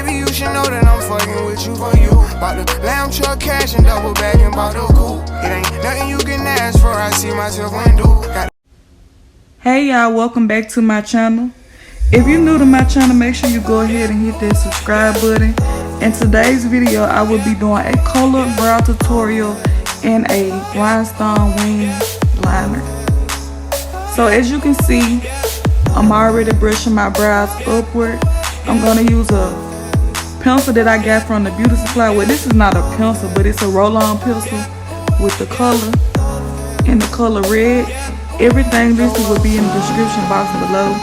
baby, you should know that I'm fucking with you for you. Bought the lamb truck cash and double back and bought the coupe. It ain't nothing you can ask for, I see myself undo. Hey y'all, welcome back to my channel. If you're new to my channel, make sure you go ahead and hit that subscribe button. In today's video, I will be doing a color brow tutorial and a rhinestone wing liner. So as you can see, I'm already brushing my brows upward. I'm gonna use a pencil that I got from the beauty supply. Well, this is not a pencil, but it's a roll-on pencil with the color and the color red. Everything listed will be in the description box below.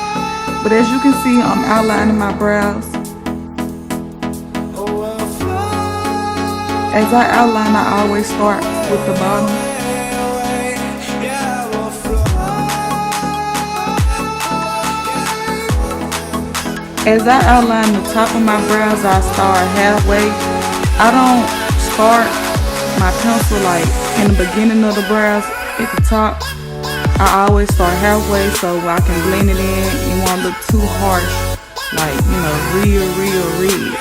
But as you can see, I'm outlining my brows. As I outline, I always start with the bottom. As I outline the top of my brows, I start halfway. I don't start my pencil like in the beginning of the brows at the top. I always start halfway so I can blend it in. It won't look too harsh, like, you know, real red.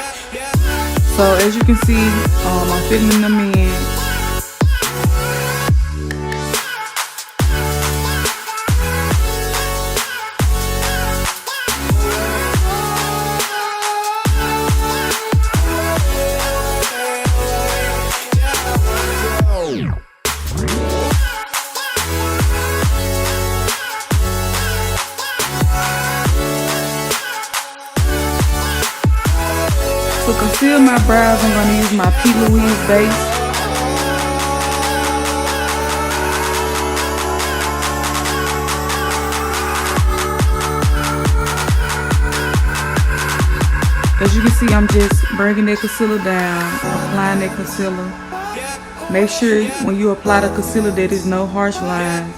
So as you can see, I'm filling them in. To conceal my brows, I'm going to use my PLOUISE Base. As you can see, I'm just bringing that concealer down, applying that concealer. Make sure when you apply the concealer that there's no harsh lines.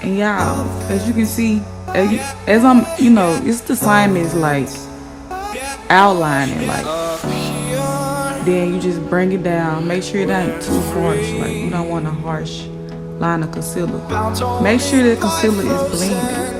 And y'all, as you can see, as I'm, you know, it's the same as like outlining, like then you just bring it down. Make sure it ain't too harsh, like you don't want a harsh line of concealer. Make sure the concealer is blended.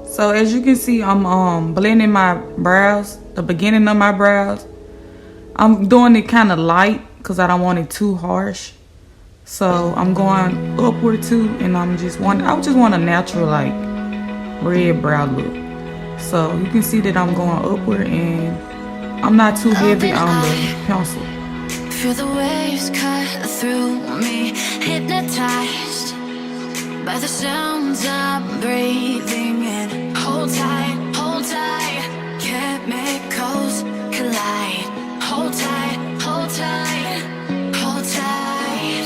So as you can see, I'm blending my brows, the beginning of my brows. I'm doing it kind of light because I don't want it too harsh. So I'm going upward too, and I just want a natural like red brow look. So you can see that I'm going upward and I'm not too heavy on the pencil. Feel the waves cut through me, hypnotized by the sounds I'm breathing in. Hold tight, chemicals collide. Hold tight, hold tight, hold tight.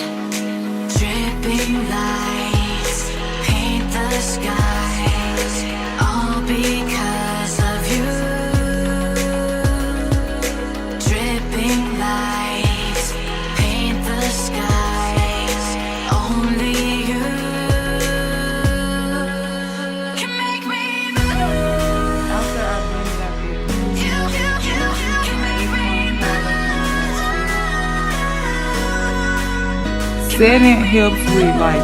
Dripping lights paint the skies, all because of you. Dripping lights paint the skies, only you. Setting helps with like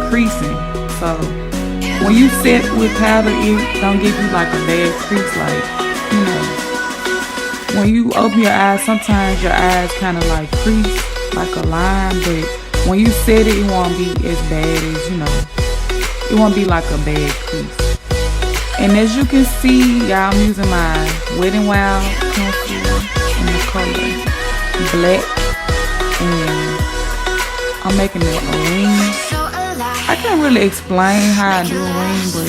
creasing. So when you set with powder, it don't give you like a bad crease. Like, you know, when you open your eyes, sometimes your eyes kind of like crease like a line, but when you set it, it won't be as bad as, you know, it won't be like a bad crease. And as you can see, y'all, I'm using my Wet n Wild concealer in the color black, and I'm making it a wing. I can't really explain how I do a wing, but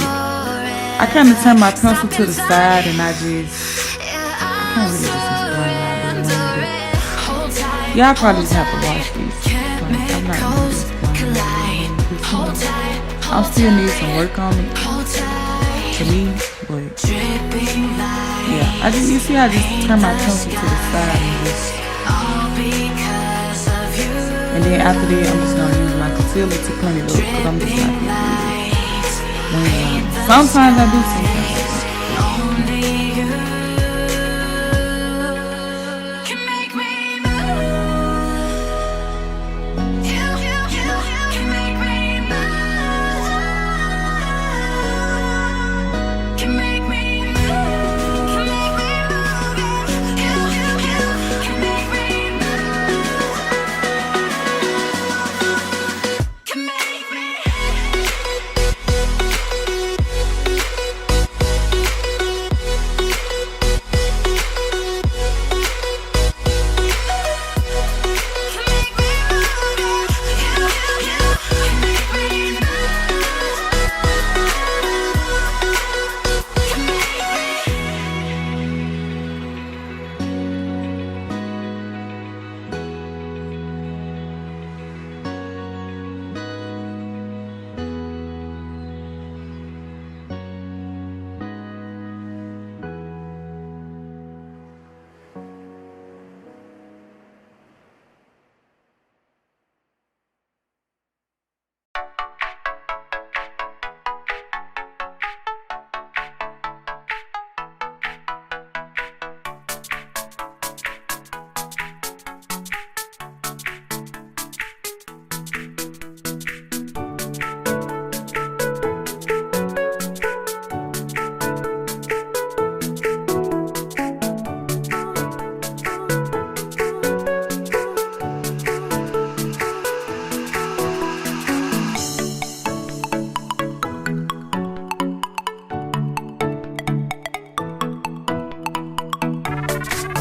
I kind of turn my pencil to the side and I can't really just explain how I do a wing. Y'all probably just have to watch these. Like, I'm not really explaining. I still need some work on it to me, but yeah, you see I just turn my pencil to the side and then after that I'm just gonna use my concealer to clean it up because I'm just not gonna do it. Sometimes I do, sometimes I don't.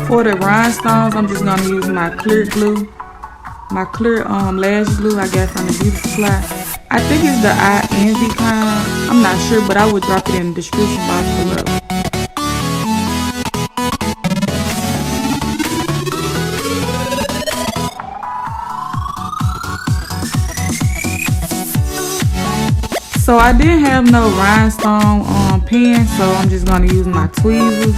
For the rhinestones, I'm just gonna use my clear glue, my clear lash glue I got from the beauty supply. I think it's the I Envy kind. I'm not sure, but I will drop it in the description box below. So I didn't have no rhinestone pen, so I'm just gonna use my tweezers.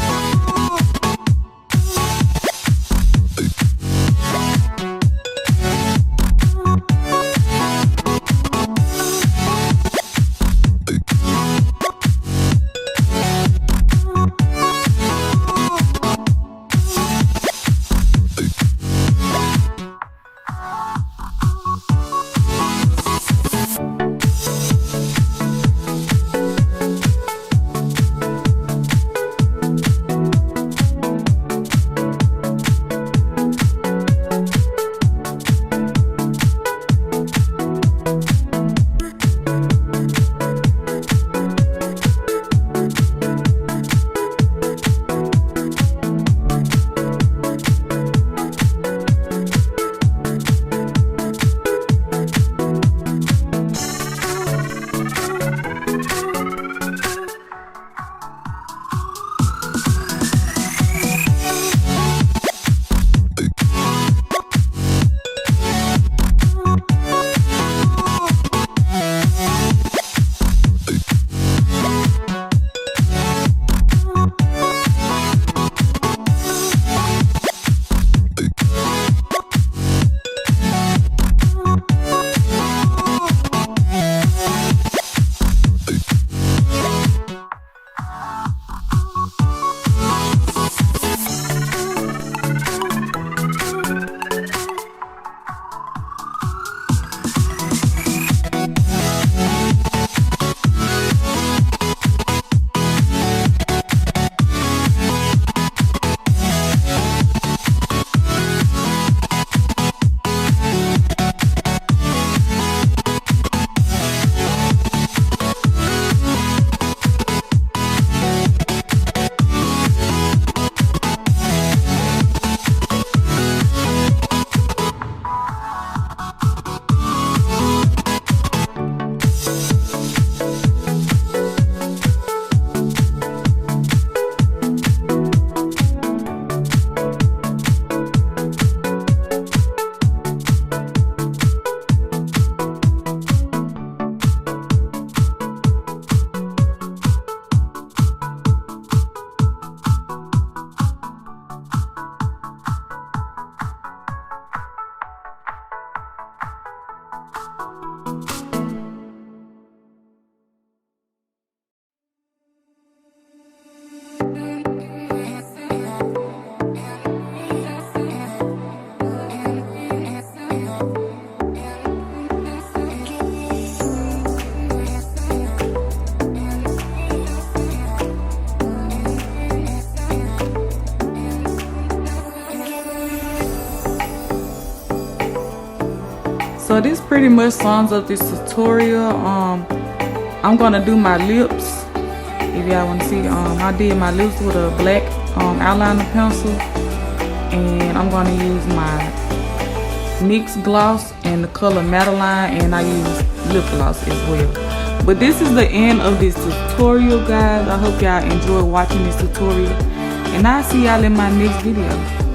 So this pretty much sums up this tutorial. I'm gonna do my lips. If y'all wanna see, I did my lips with a black eyeliner pencil, and I'm gonna use my NYX gloss in the color Madeline, and I use lip gloss as well. But this is the end of this tutorial, guys. I hope y'all enjoyed watching this tutorial, and I'll see y'all in my next video.